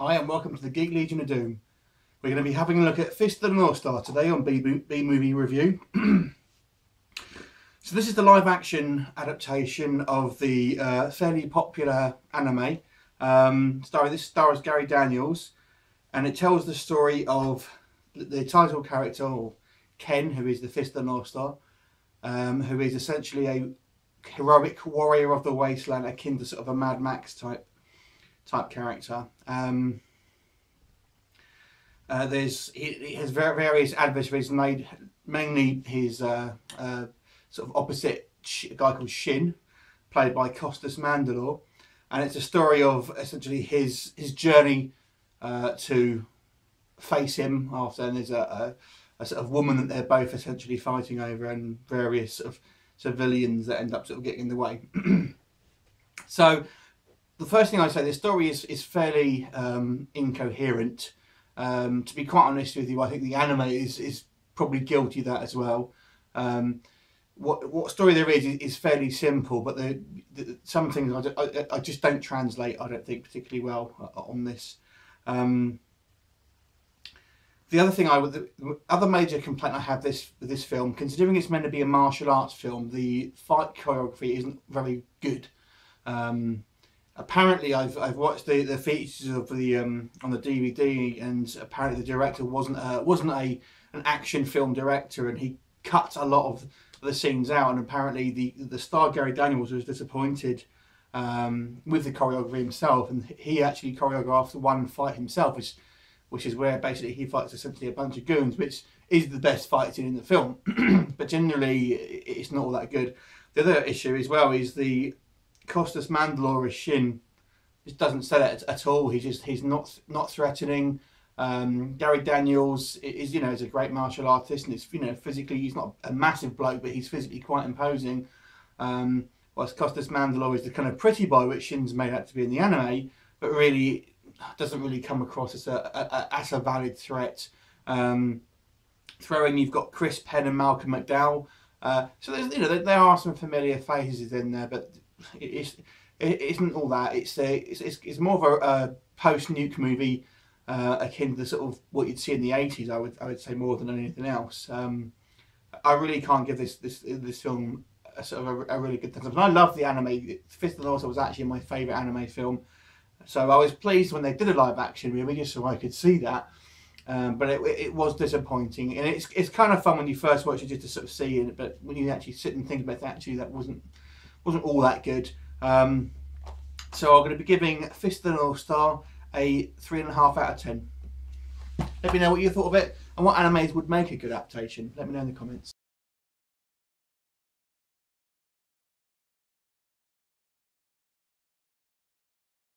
Hi and welcome to the Geek Legion of Doom. We're going to be having a look at Fist of the North Star today on B-Movie Review. So this is the live action adaptation of the fairly popular anime. This stars Gary Daniels, and it tells the story of the title character, or Ken, who is the Fist of the North Star, who is essentially a heroic warrior of the wasteland, akin to sort of a Mad Max type character. He has various adversaries, mainly his sort of opposite, a guy called Shin, played by Costas Mandylor, and it's a story of essentially his journey to face him after, and there's a sort of woman that they're both essentially fighting over, and various sort of civilians that end up sort of getting in the way. So the first thing I say, the story is fairly incoherent. To be quite honest with you, I think the anime is probably guilty of that as well. What story there is fairly simple, but some things I just don't translate, I don't think, particularly well on this. The other major complaint I have with this film, considering it's meant to be a martial arts film, the fight choreography isn't very good. Apparently, I've watched the features of the on the DVD, and apparently the director wasn't an action film director, and he cut a lot of the scenes out. And apparently the star Gary Daniels was disappointed with the choreography himself, and he actually choreographed one fight himself, which is where basically he fights essentially a bunch of goons, which is the best fight scene in the film. But generally, it's not all that good. The other issue as well is the Costas Mandylor as Shin just doesn't sell it at all. He's not threatening. Gary Daniels is a great martial artist, and it's physically he's not a massive bloke, but he's physically quite imposing. Whilst Costas Mandylor is the kind of pretty boy which Shin's made out to be in the anime, but really doesn't really come across as a valid threat. Throwing, you've got Chris Penn and Malcolm McDowell. So there's there are some familiar faces in there, but it isn't all that. It's more of a post-nuke movie, akin to sort of what you'd see in the 80s. I would say more than anything else. I really can't give this film a sort of a really good thumbs up. And I love the anime. Fist of the North Star was actually my favourite anime film, so I was pleased when they did a live action movie just so I could see that. But it was disappointing, and it's kind of fun when you first watch it just to sort of see it, but when you actually sit and think about it, actually that wasn't all that good. So I'm going to be giving Fist of the North Star a 3.5 out of 10. Let me know what you thought of it and what animes would make a good adaptation. Let me know in the comments.